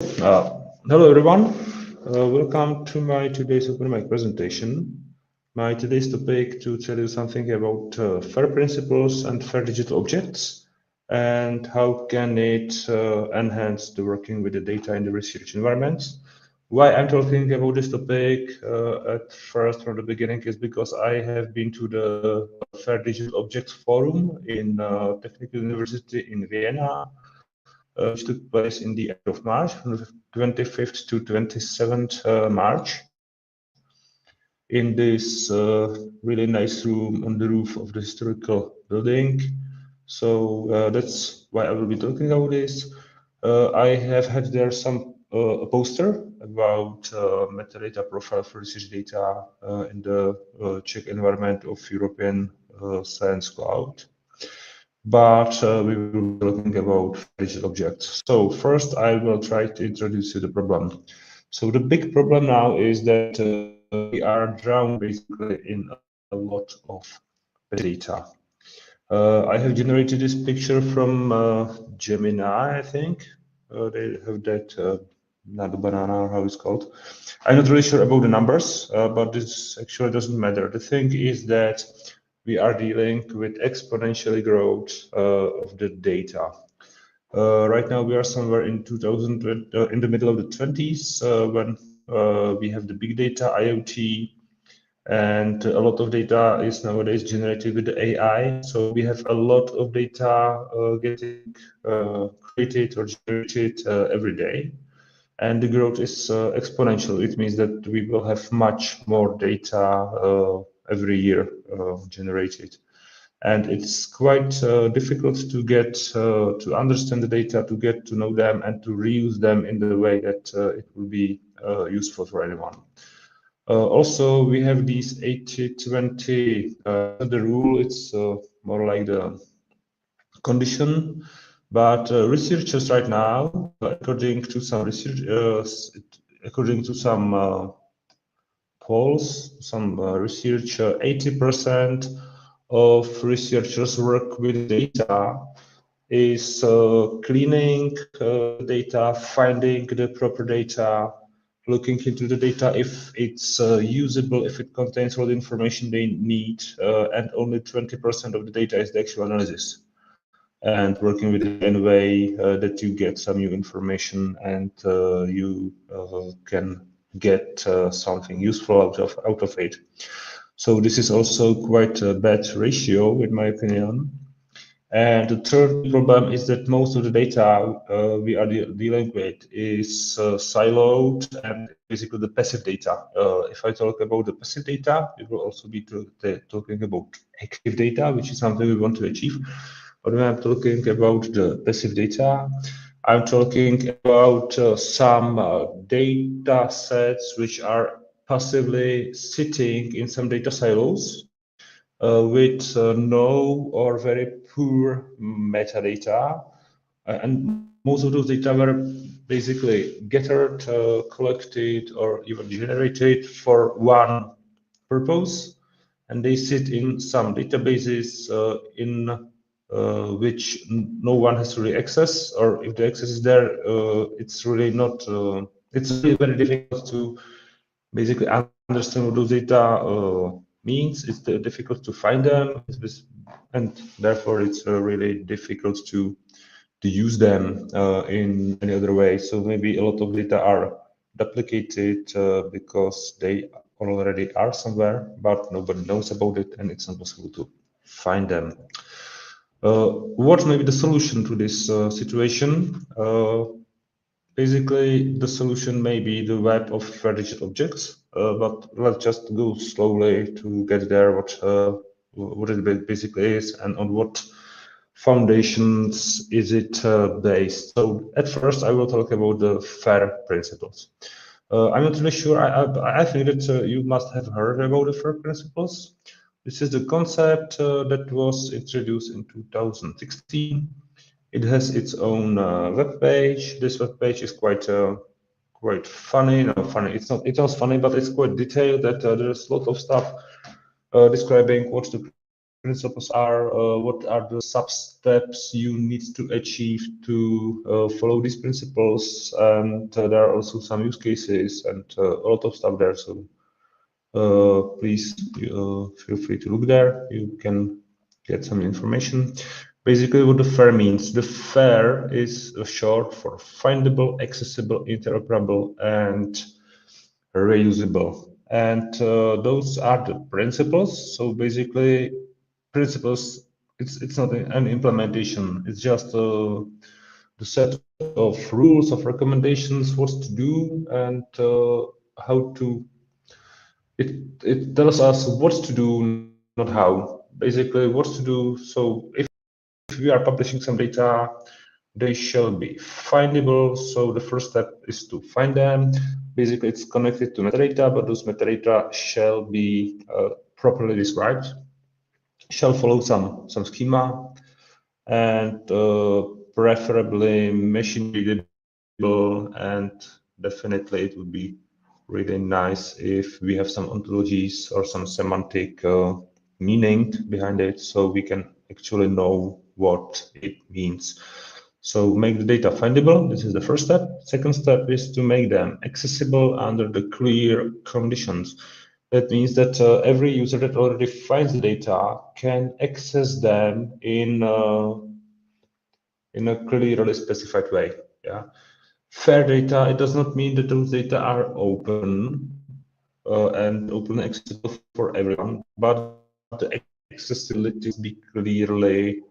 Hello everyone, welcome to my today's open mic presentation. My today's topic to tell you something about FAIR principles and FAIR digital objects and how can it enhance the working with the data in the research environments. Why I'm talking about this topic at first from the beginning is because I have been to the FAIR Digital Objects Forum in Technical University in Vienna, which took place in the end of March, from the 25th to 27th March, in this really nice room on the roof of the historical building. So that's why I will be talking about this. I have had there some a poster about metadata profile for research data in the Czech environment of European Science Cloud. But we will be talking about digital objects. So first, I will try to introduce you the problem. So the big problem now is that we are drowned basically in a lot of data. I have generated this picture from Gemini, I think. They have that, not the banana, or how it's called. I'm not really sure about the numbers, but this actually doesn't matter. The thing is that we are dealing with exponentially growth of the data. Right now, we are somewhere in 2020, in the middle of the 20s, when we have the big data, IoT, and a lot of data is nowadays generated with the AI. So we have a lot of data getting created or generated every day. And the growth is exponential. It means that we will have much more data every year generated. And it's quite difficult to get to understand the data, to get to know them, and to reuse them in the way that it will be useful for anyone. Also, we have these 80-20, the rule. It's more like the condition. But researchers right now, according to some research, according to some polls, some research, 80% of researchers work with data is cleaning data, finding the proper data, looking into the data if it's usable, if it contains all the information they need, and only 20% of the data is the actual analysis. And working with it in a way that you get some new information and you can get something useful out of it. So this is also quite a bad ratio, in my opinion. And the third problem is that most of the data we are dealing with is siloed and basically the passive data. If I talk about the passive data, we will also be talking about active data, which is something we want to achieve. But when I'm talking about the passive data, I'm talking about some data sets which are passively sitting in some data silos with no or very poor metadata. And most of those data were basically gathered, collected, or even generated for one purpose. And they sit in some databases in which no one has really access, or if the access is there, it's really not, it's really very difficult to basically understand what those data means. It's difficult to find them, and therefore it's really difficult to use them in any other way. So maybe a lot of data are duplicated because they already are somewhere, but nobody knows about it, and it's not possible to find them. What may be the solution to this situation? Basically, the solution may be the web of strategic objects, but let's just go slowly to get there. What it basically is, and on what foundations is it based. So at first, I will talk about the FAIR principles. I'm not really sure. I think that you must have heard about the FAIR principles. This is the concept that was introduced in 2016. It has its own web page. This web page is quite funny. No, funny. It's not. It was funny, but it's quite detailed. That there's a lot of stuff describing what the principles are, what are the sub-steps you need to achieve to follow these principles, and there are also some use cases and a lot of stuff there. So please feel free to look there. You can get some information. Basically, what the FAIR means. The FAIR is short for findable, accessible, interoperable, and reusable. And those are the principles. So basically, principles, it's not an implementation. It's just the set of rules, of recommendations, what to do, and how to. It tells us what to do, not how. Basically, what to do. So if we are publishing some data, they shall be findable. So the first step is to find them. Basically, it's connected to metadata, but those metadata shall be properly described, shall follow some schema, and preferably machine readable. And definitely, it would be really nice if we have some ontologies or some semantic meaning behind it, so we can actually know what it means. So make the data findable. This is the first step. Second step is to make them accessible under the clear conditions. That means that every user that already finds the data can access them in a clearly specified way. Yeah. Fair data, it does not mean that those data are open and open accessible for everyone, but the accessibility must be clearly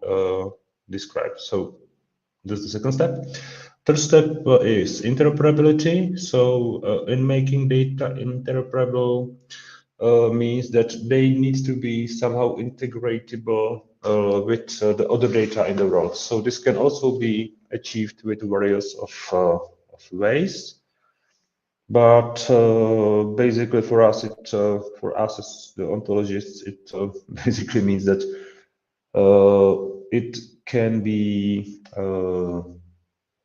described. So that's the second step. Third step is interoperability. So in making data interoperable means that they need to be somehow integratable with the other data in the world. So this can also be achieved with various of ways. But basically, for us, as the ontologists, it basically means that it can be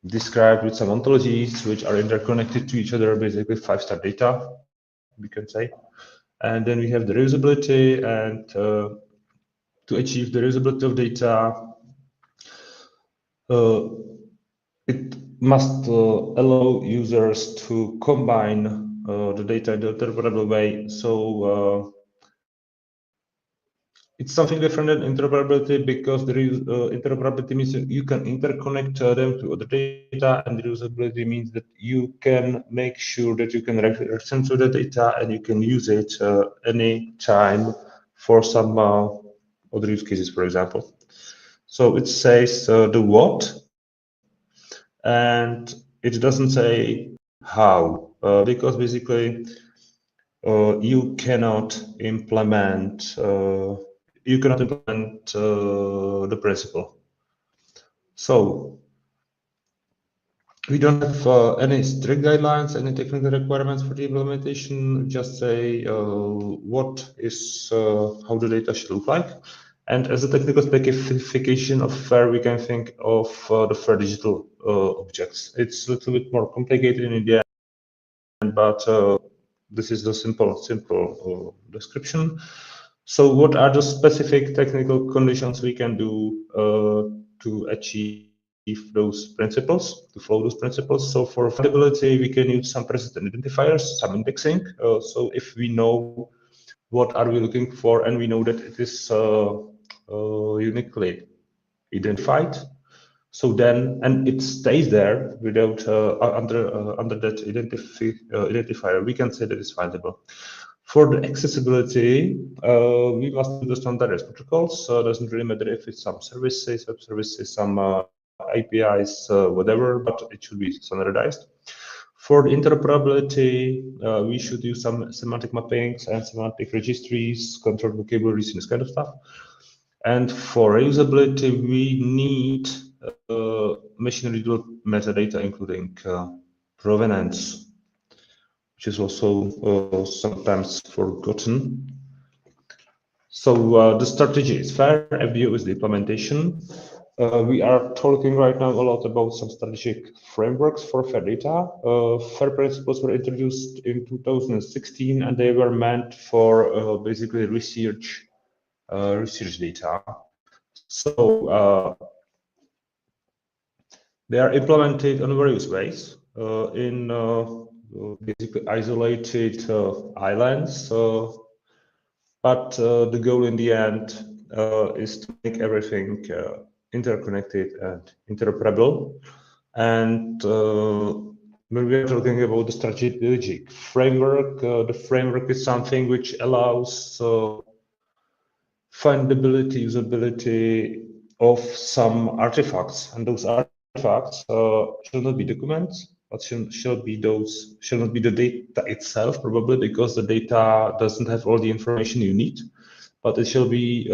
described with some ontologies which are interconnected to each other, basically five-star data, we can say. And then we have the reusability, and to achieve the reusability of data, it must allow users to combine the data in an interoperable way. So it's something different than interoperability, because there is interoperability means you can interconnect them to other data, and reusability means that you can make sure that you can return to the data and you can use it any time for some other use cases, for example. So it says the what, and it doesn't say how, because basically you cannot implement the principle. So we don't have any strict guidelines, any technical requirements for the implementation. Just say what is how the data should look like. And as a technical specification of FAIR, we can think of the FAIR digital objects. It's a little bit more complicated in the end, but this is the simple description. So what are the specific technical conditions we can do to achieve those principles, to follow those principles? So for findability, we can use some persistent identifiers, some indexing. So if we know what are we looking for, and we know that it is uniquely identified, so then, and it stays there without under that identifier, we can say that it's findable. For the accessibility, we must use the standardized protocols. Doesn't really matter if it's some services, web services, some APIs, whatever, but it should be standardized. For the interoperability, we should use some semantic mappings and semantic registries, controlled vocabularies, and this kind of stuff. And for reusability, we need machine readable metadata, including provenance, which is also sometimes forgotten. So the strategy is FAIR, FDO is the implementation. We are talking right now a lot about some strategic frameworks for FAIR data. FAIR principles were introduced in 2016, and they were meant for basically research research data. So they are implemented in various ways in basically isolated islands, but the goal in the end is to make everything interconnected and interoperable. And when we are talking about the strategic framework, the framework is something which allows findability, usability of some artifacts, and those artifacts shall not be documents, but shall not be the data itself, probably because the data doesn't have all the information you need, but it shall be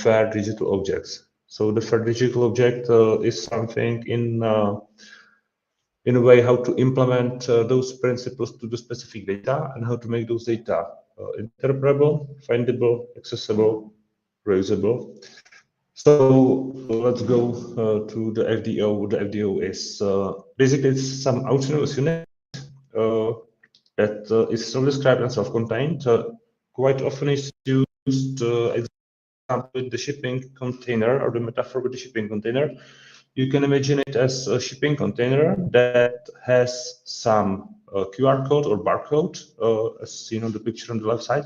fair digital objects. So the fair digital object is something in a way how to implement those principles to the specific data and how to make those data interoperable, findable, accessible, reusable. So let's go to the FDO. What the FDO is basically it's some autonomous unit that is self-described and self-contained. Quite often is used with the shipping container or the metaphor with the shipping container. You can imagine it as a shipping container that has some QR code or barcode, as seen on the picture on the left side,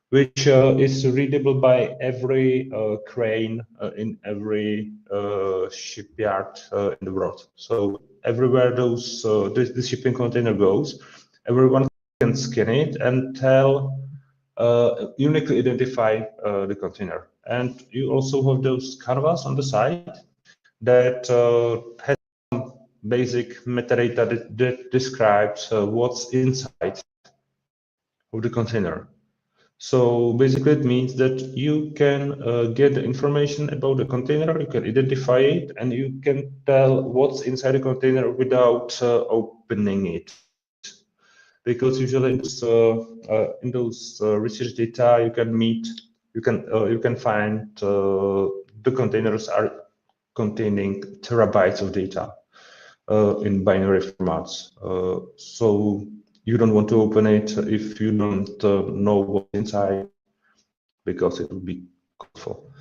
which is readable by every crane in every shipyard in the world. So everywhere this shipping container goes, everyone can scan it and uniquely identify the container. And you also have those canvas on the side that has some basic metadata that describes what's inside of the container. So basically it means that you can get the information about the container, you can identify it, and you can tell what's inside the container without opening it. Because usually in those research data you can find the containers are containing terabytes of data in binary formats. So you don't want to open it if you don't know what's inside, because it would be helpful.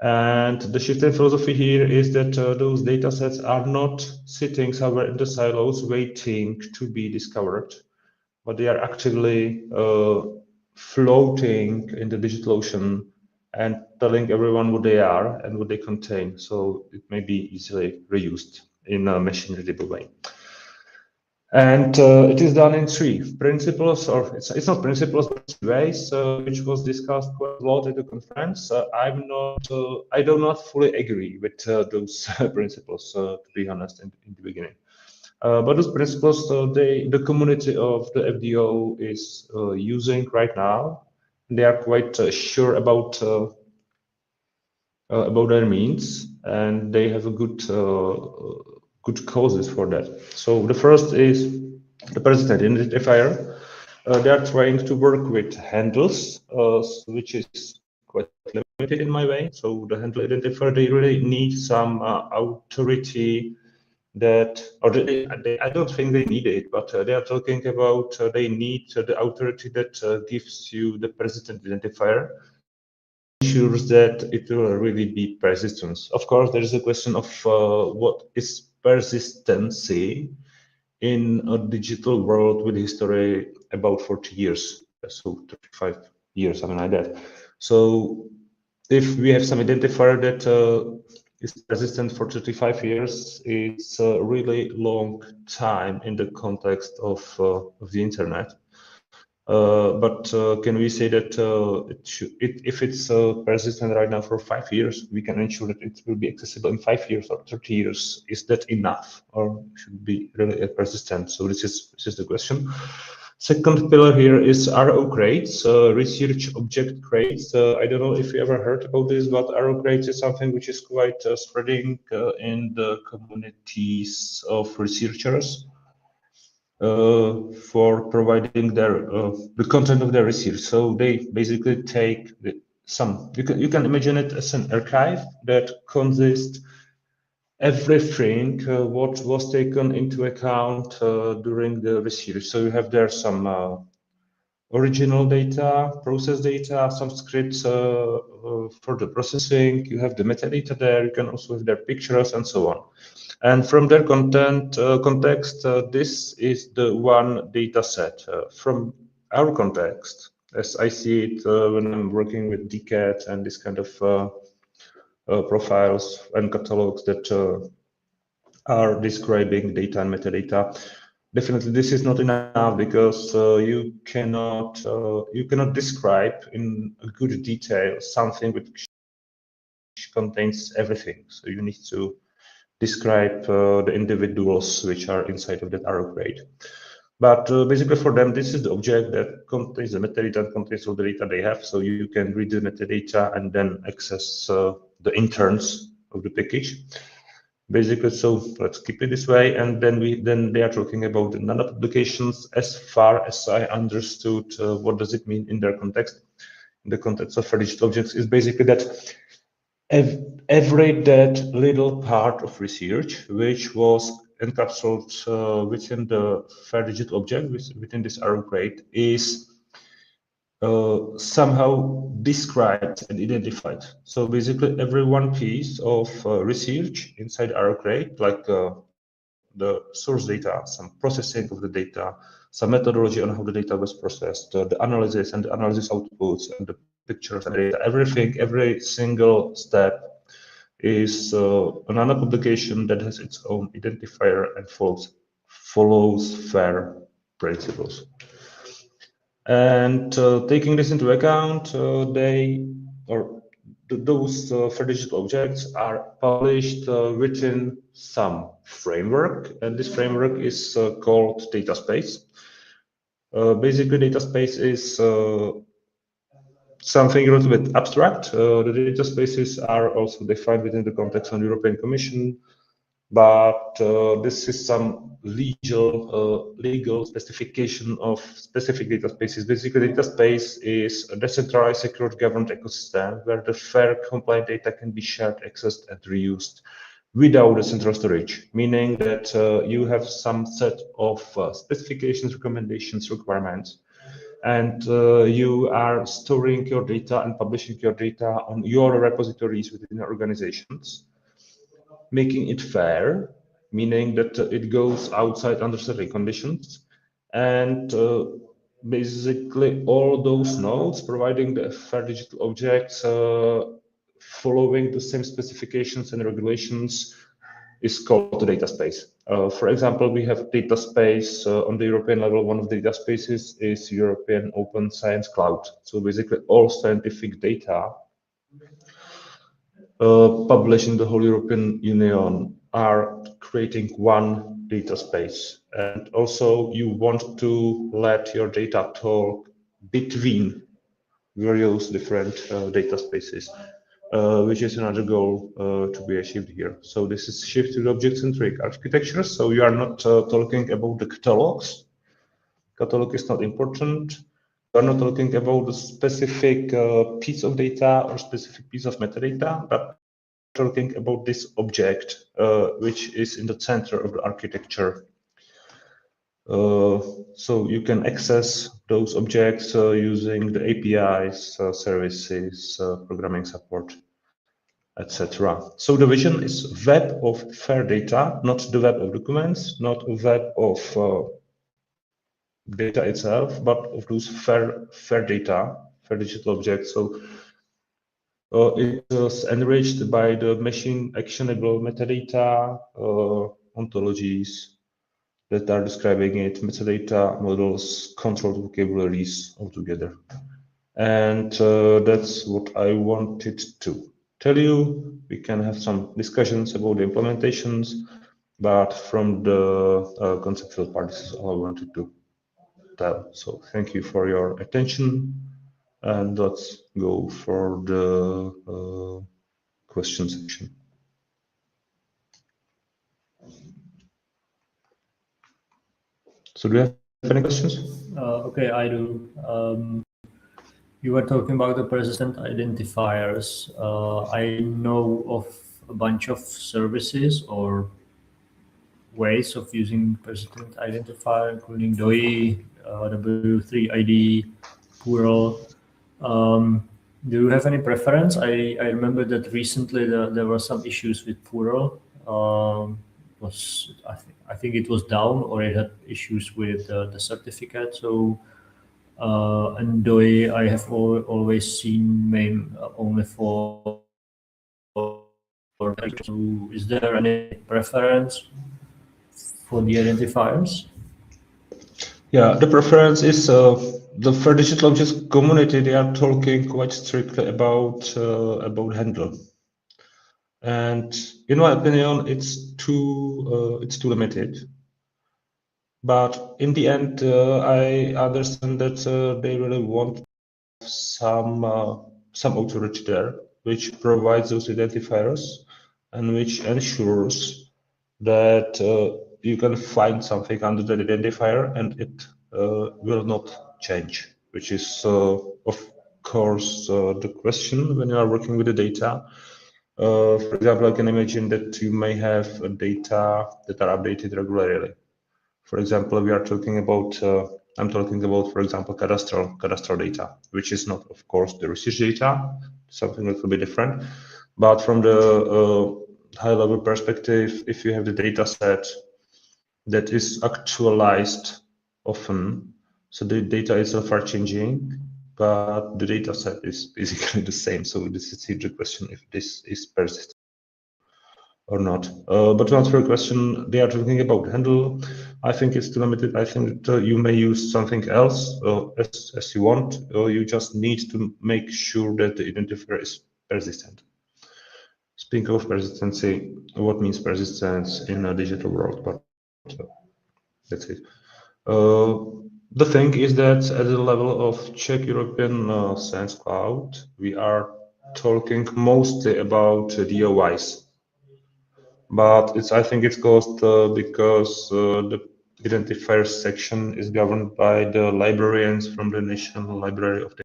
And the shift in philosophy here is that those data sets are not sitting somewhere in the silos waiting to be discovered, but they are actively floating in the digital ocean and telling everyone what they are and what they contain. So it may be easily reused in a machine readable way. And it is done in three principles, or it's not principles, but three ways, which was discussed quite a lot at the conference. I do not fully agree with those principles, to be honest, in the beginning. But those principles, the community of the FDO is using right now. They are quite sure about their means, and they have a good causes for that. So the first is the persistent identifier. They are trying to work with handles, which is quite limited in my way. So the handle identifier, they really need some authority that, I don't think they need it, but they are talking about they need the authority that gives you the persistent identifier, ensures that it will really be persistence. Of course, there is a question of what is persistency in a digital world with history about 40 years, so 35 years, something like that. So if we have some identifier that is persistent for 35 years, it's a really long time in the context of the internet. But can we say that if it's persistent right now for 5 years, we can ensure that it will be accessible in 5 years or 30 years? Is that enough, or should it be really persistent? So this is the question. Second pillar here is RO crates, research object crates. I don't know if you ever heard about this, but RO crates is something which is quite spreading in the communities of researchers for providing the content of their research. So they basically take you can imagine it as an archive that consists everything what was taken into account during the research. So you have there some original data, process data, some scripts for the processing. You have the metadata there. You can also have their pictures and so on. And from their context, this is the one data set. From our context, as I see it when I'm working with DCAT and this kind of profiles and catalogs that are describing data and metadata. Definitely, this is not enough because you cannot describe in a good detail something which contains everything. So you need to describe the individuals which are inside of that arrow crate. But basically for them, this is the object that contains the metadata and contains all the data they have. So you can read the metadata and then access the interns of the package. Basically, so let's keep it this way. And then they are talking about the nano publications. As far as I understood, what does it mean in their context? In the context of digital objects is basically that every that little part of research which was encapsulated within the fair digital object within this arrow crate is somehow described and identified. So basically, every one piece of research inside arrow crate, like the source data, some processing of the data, some methodology on how the data was processed, the analysis and the analysis outputs, and the pictures and data, everything, every single step is another publication that has its own identifier and follows FAIR principles. And taking this into account, those FAIR digital objects are published within some framework, and this framework is called data space. Basically, data space is something a little bit abstract. The data spaces are also defined within the context of the European Commission, but this is some legal specification of specific data spaces. Basically, data space is a decentralized, secure, governed ecosystem where the fair, compliant data can be shared, accessed, and reused without a central storage, meaning that you have some set of specifications, recommendations, requirements, and you are storing your data and publishing your data on your repositories within your organizations, making it fair, meaning that it goes outside under certain conditions, and basically all those nodes providing the fair digital objects following the same specifications and regulations is called the data space. For example, we have data space on the European level. One of the data spaces is European Open Science Cloud. So basically all scientific data published in the whole European Union are creating one data space. And also you want to let your data talk between various different data spaces, which is another goal to be achieved here. So this is shift to object-centric architecture. So you are not talking about the catalogs. Catalog is not important. You are not talking about a specific piece of data or specific piece of metadata, but talking about this object, which is in the center of the architecture. So you can access those objects using the APIs, services, programming support, etc. So the vision is web of fair data, not the web of documents, not a web of data itself, but of those fair data, fair digital objects. So it is enriched by the machine actionable metadata ontologies that are describing it, metadata models, controlled vocabularies altogether. And that's what I wanted to tell you. We can have some discussions about the implementations, but from the conceptual part, this is all I wanted to tell. So thank you for your attention, and let's go for the question section. So do you have any questions? Okay, I do. You were talking about the persistent identifiers. I know of a bunch of services or ways of using persistent identifier, including DOI, W3ID, plural. Do you have any preference? I remember that recently there were some issues with plural. I think it was down, or it had issues with the certificate. So and DOI I have always seen main only for. So is there any preference for the identifiers? Yeah, the preference is the for digital objects community. They are talking quite strictly about handle, and in my opinion, it's too limited. But in the end, I understand that they really want some authority there, which provides those identifiers and which ensures that you can find something under the identifier and it will not change, which is of course the question when you are working with the data. For example, I can imagine that you may have data that are updated regularly. For example, we are talking about, I'm talking about, for example, cadastral data, which is not, of course, the research data, something that will be different. But from the high-level perspective, if you have the data set that is actualized often, so the data itself are changing, but the data set is basically the same. So this is the question if this is persistent or not. But to answer your question, they are talking about handle. I think it's too limited. I think that you may use something else as you want. You just need to make sure that the identifier is persistent. Speaking of persistency, what means persistence in a digital world? But that's it. The thing is that at the level of Czech European Science Cloud, we are talking mostly about DOIs. But I think it's caused because the identifier section is governed by the librarians from the National Library of Data.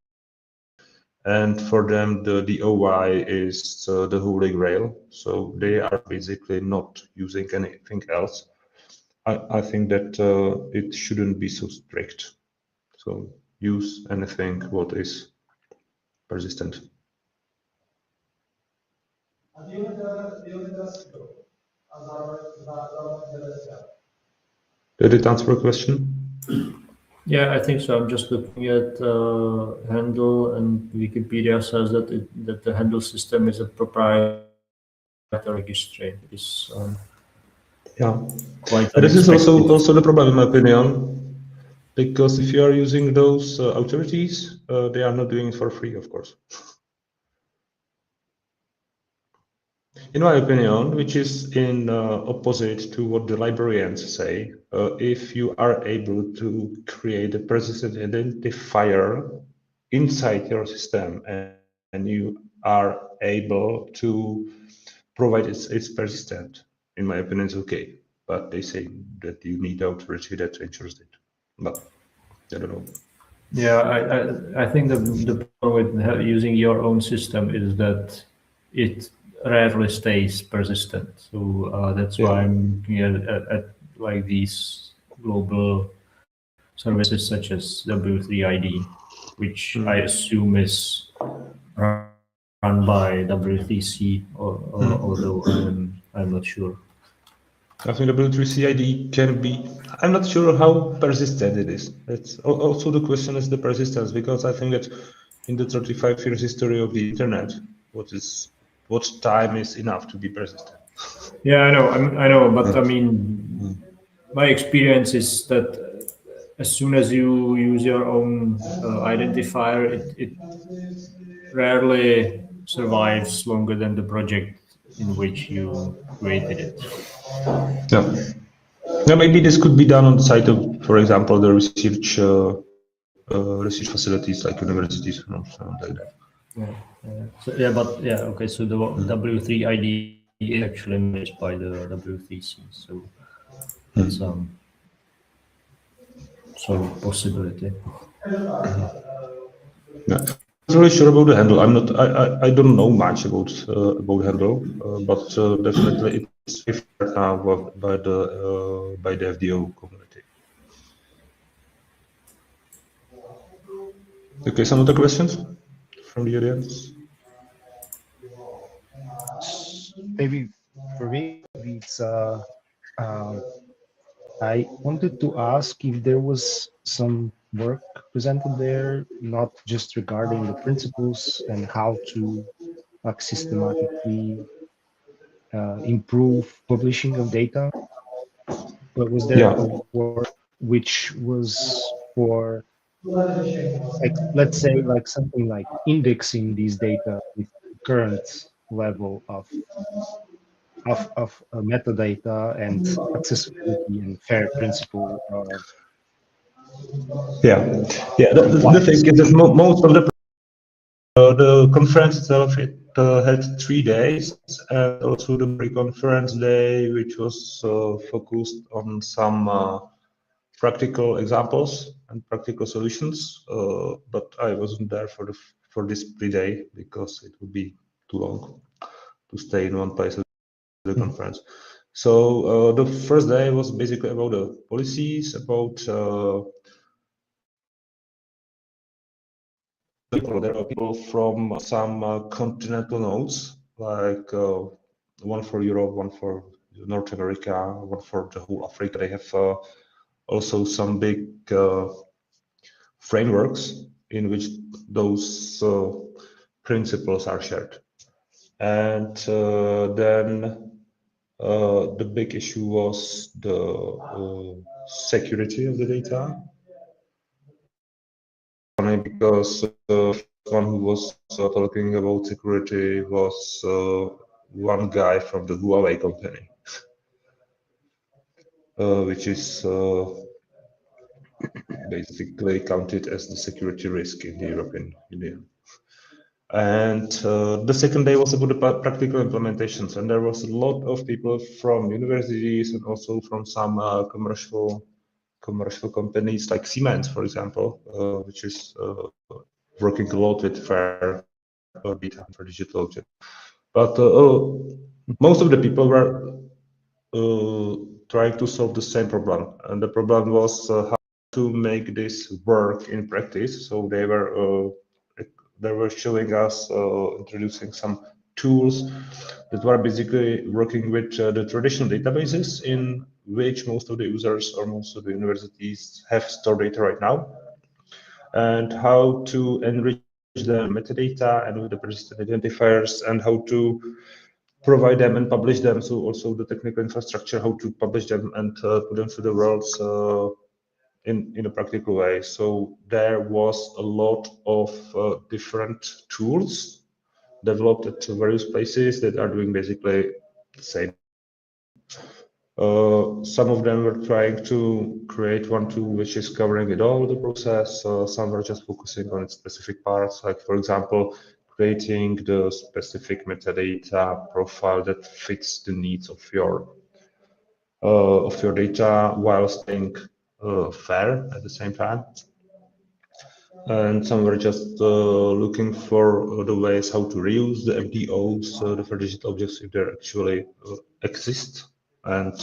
And for them, the DOI is the holy grail. So they are basically not using anything else. I think that it shouldn't be so strict. So use anything what is persistent. Did it answer your question? Yeah, I think so. I'm just looking at handle, and Wikipedia says that the handle system is a proprietary registry. It's Yeah. quite This is unexpected. also the problem, in my opinion, because if you are using those authorities, they are not doing it for free, of course. In my opinion, which is in opposite to what the librarians say, if you are able to create a persistent identifier inside your system and you are able to provide it's persistent, in my opinion, it's okay. But they say that you need authority that ensures it. But I don't know. Yeah, I think the problem with using your own system is that it rarely stays persistent. So that's why Yeah. I'm looking at like these global services such as W3ID, which I assume is run by W3C, although I'm not sure. I think W3CID can be. I'm not sure how persistent it is. It's also the question is the persistence, because I think that in the 35 years history of the internet, what time is enough to be persistent? Yeah, I know, but I mean, my experience is that as soon as you use your own identifier, it rarely survives longer than the project in which you created it. Yeah. Yeah, maybe this could be done on the side of, for example, the research facilities like universities or something like that. Yeah, so, yeah, but yeah, okay. So the W3ID is actually managed by the W3C, so that's so possibility. Yeah. I'm not really sure about the handle. I'm not. I don't know much about handle, but definitely it's preferred now by the FDO community. Okay, some other questions from the audience? Maybe for me, maybe it's um, I wanted to ask if there was some work presented there, not just regarding the principles and how to like systematically improve publishing of data, but was there Yeah. a work which was for like let's say like something like indexing these data with current level of metadata and accessibility and fair principle Yeah. Yeah. The compliance. thing is that most of the conference itself, it had 3 days, and also the pre-conference day, which was focused on some practical examples and practical solutions. But I wasn't there for this pre-day because it would be too long to stay in one place at the Mhm. conference. So the first day was basically about the policies, about there are people from some continental nodes, like one for Europe, one for North America, one for the whole Africa. They have also some big frameworks in which those principles are shared. And then the big issue was the security of the data. Funny because one who was talking about security was one guy from the Huawei company, which is basically counted as the security risk in the European Union. And the second day was about the practical implementations, and there was a lot of people from universities and also from some commercial companies like Siemens, for example, which is working a lot with fair data for digital objects. But most of the people were trying to solve the same problem, and the problem was how to make this work in practice. So they were showing us introducing some tools that were basically working with the traditional databases in which most of the users or most of the universities have stored data right now, and how to enrich them with metadata and with the persistent identifiers, and how to provide them and publish them. So also the technical infrastructure, how to publish them and put them to the world in a practical way. So there was a lot of different tools developed at various places that are doing basically the same. Some of them were trying to create one tool which is covering it all, the process. Some were just focusing on its specific parts, like for example, creating the specific metadata profile that fits the needs of your data while staying fair at the same time. And some were just looking for the ways how to reuse the FDOs, the digital objects, if they actually exist, and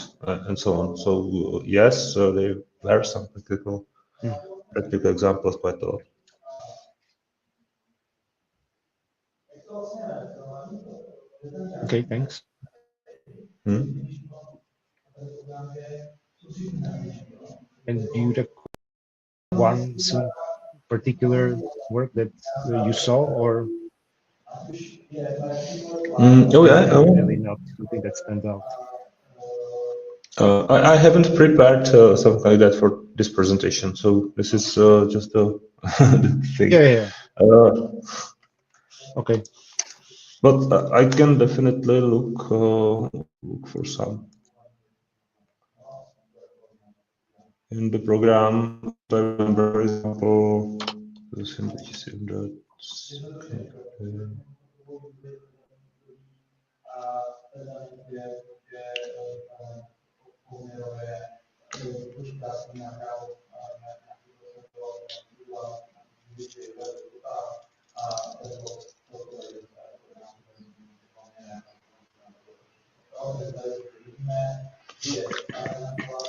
so on. So yes, there were some Mm. practical examples quite a lot. Okay, thanks. Hmm? And do you recall some particular work that you saw, or Oh yeah. really not something that stands out? I haven't prepared something like that for this presentation, so this is just the thing. Yeah, yeah, yeah. Uh, Okay. but I can definitely look for some in the program. I remember, for example,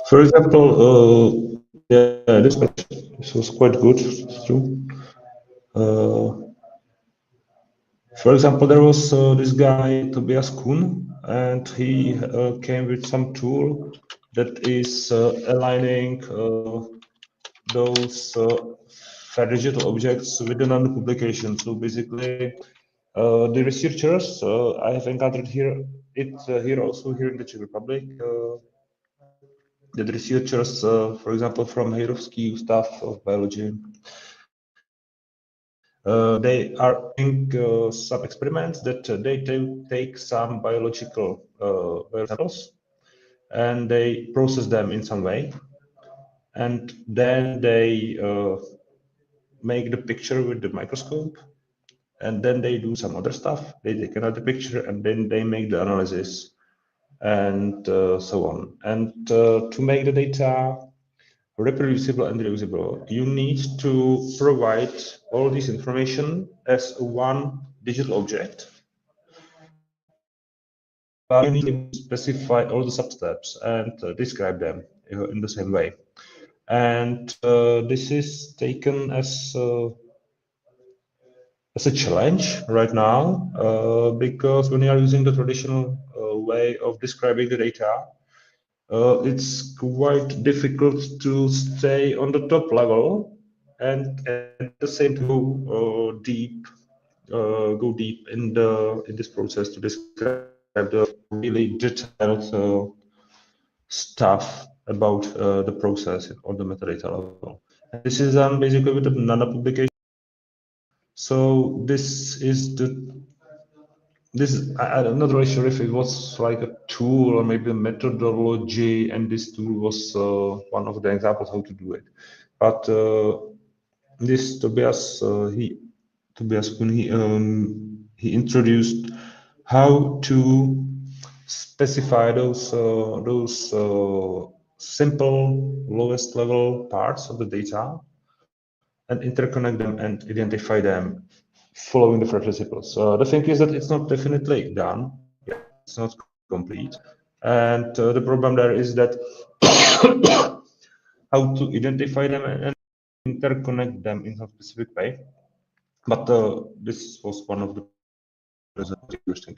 for example, yeah, this was quite good. It's true. For example, there was this guy Tobias Kuhn, and he came with some tool that is aligning those fair digital objects within another publication. So basically, the researchers I have encountered here, here also here in the Czech Republic, the researchers, for example, from Hayrovský Ústav of Biology, they are doing some experiments that they take some biological samples and they process them in some way, and then they make the picture with the microscope, and then they do some other stuff. They take another picture and then they make the analysis and so on. And to make the data reproducible and reusable, you need to provide all this information as one digital object, but you need to specify all the substeps and describe them in the same way. And this is taken as a challenge right now, because when you are using the traditional way of describing the data, it's quite difficult to stay on the top level and at the same time go deep in this process to describe the really detailed stuff about the process on the metadata level. And this is done basically with the nano publication. So this is I'm not really sure if it was like a tool or maybe a methodology, and this tool was one of the examples how to do it. But this Tobias Kuhn, he introduced how to specify those simple lowest level parts of the data and interconnect them and identify them following the first principles. The thing is that it's not definitely done yet. It's not complete. And the problem there is that how to identify them and interconnect them in a specific way. But this was one of the interesting.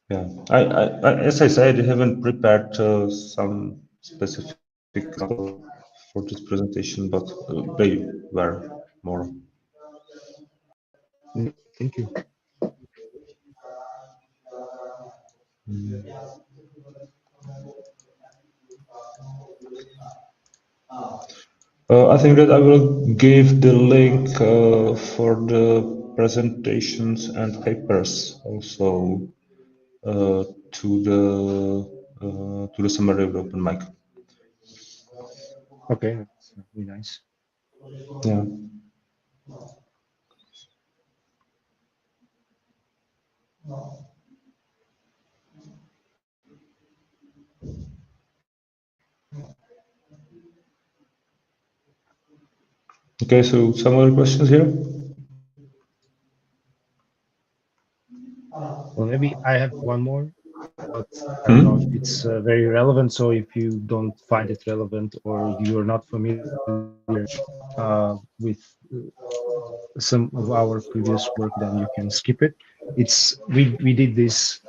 Yeah, as I said, I haven't prepared some specific example for this presentation, but they were more. Thank you. I think that I will give the link for the presentations and papers also to the summary of the open mic. Okay, that's really nice. Yeah. Okay, so some other questions here? Well, maybe I have one more, but I don't know if it's very relevant. So if you don't find it relevant or you're not familiar with some of our previous work, then you can skip it. It's we did this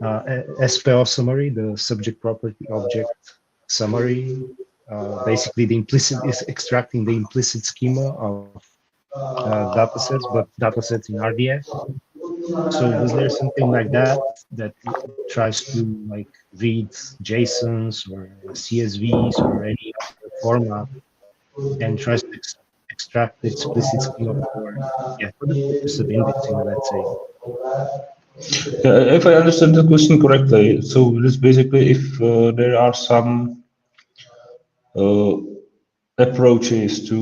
SPO summary, the subject property object summary. Basically, the implicit is extracting the implicit schema of datasets, but datasets in RDF. So was there something like that that tries to like read JSONs or CSVs or any other format and tries to extract the explicit schema for the purpose of indexing, let's say? Yeah, if I understand the question correctly, so this basically if there are some approaches to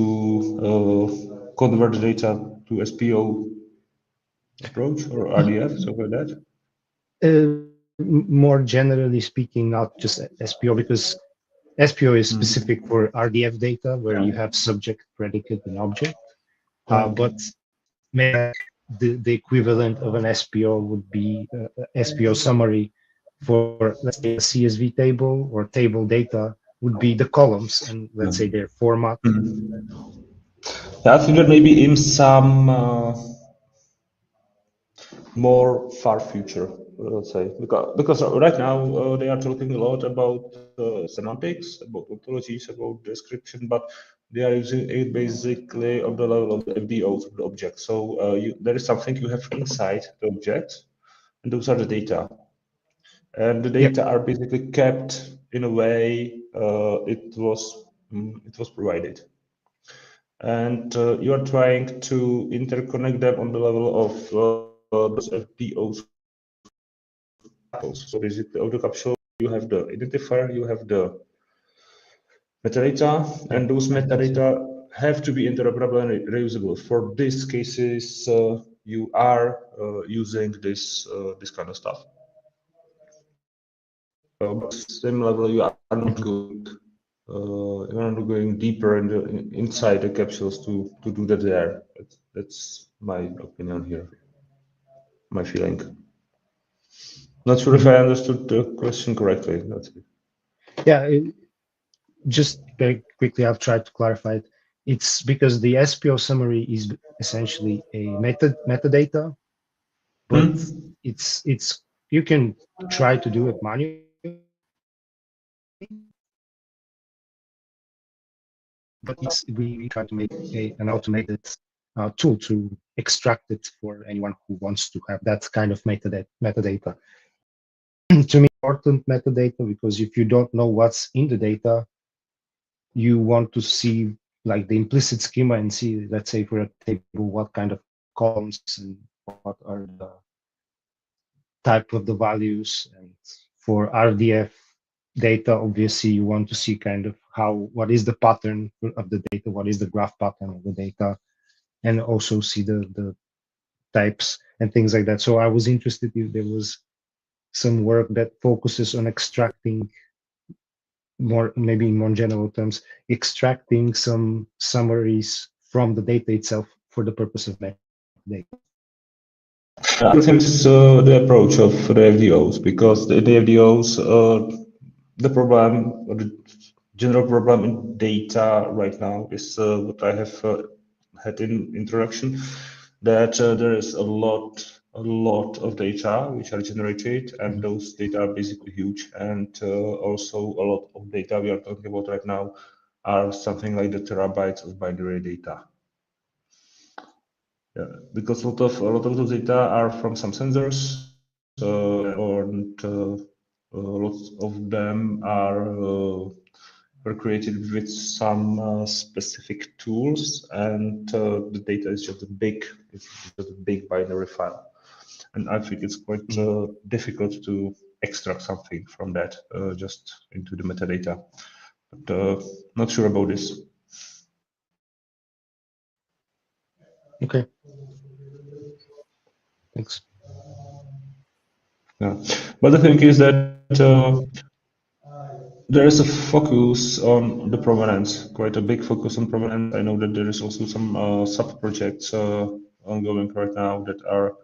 convert the data to SPO approach or RDF, something like that. More generally speaking, not just SPO, because SPO is specific for RDF data where you have subject, predicate, and object. But maybe the equivalent of an SPO would be SPO summary for, let's say, a CSV table or table data would be the columns and let's say their format. Yeah, I think that maybe in some more far future, let's say, because right now they are talking a lot about semantics, about ontologies, about description, but they are using it basically on the level of the FDOs of the object. So there is something you have inside the object, and those are the data. And the data are basically kept in a way it was provided. And you are trying to interconnect them on the level of those FDOs. So basically, of the capsule, you have the identifier, you have the metadata, and those metadata have to be interoperable and reusable. For these cases, you are using this kind of stuff. But same level, you are not going deeper inside the capsules to do that there. That's my opinion here, my feeling. Not sure if I understood the question correctly. That's it. Yeah, just very quickly, I've tried to clarify it. It's because the SPO summary is essentially a metadata, but it's you can try to do it manually, but we try to make an automated tool to extract it for anyone who wants to have that kind of metadata. To me, important metadata, because if you don't know what's in the data, you want to see like the implicit schema and see, let's say for a table, what kind of columns and what are the type of the values. And for RDF data, obviously you want to see kind of what is the pattern of the data, what is the graph pattern of the data, and also see the types and things like that. So I was interested if there was some work that focuses on extracting more, maybe in more general terms, extracting some summaries from the data itself for the purpose of metadata. I think it's the approach of the FDOs, because the FDOs, the problem, or the general problem in data right now is what I have had in introduction, that there is a lot of data which are generated, and those data are basically huge. And also a lot of data we are talking about right now are something like the terabytes of binary data. Yeah, because a lot of those data are from some sensors, and lots of them were created with some specific tools, and the data is just it's just a big binary file. And I think it's quite difficult to extract something from that just into the metadata. But not sure about this. Okay. Thanks. Yeah, but the thing is that there is a focus on the provenance, quite a big focus on provenance. I know that there is also some sub-projects ongoing right now that are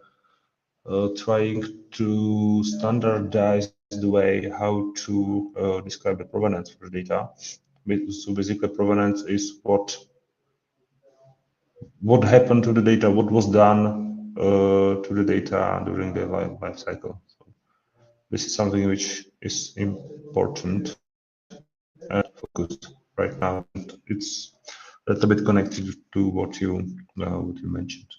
trying to standardize the way how to describe the provenance for data. So basically, provenance is what happened to the data, what was done to the data during the life cycle. So this is something which is important and focused right now. And it's a little bit connected to what you mentioned.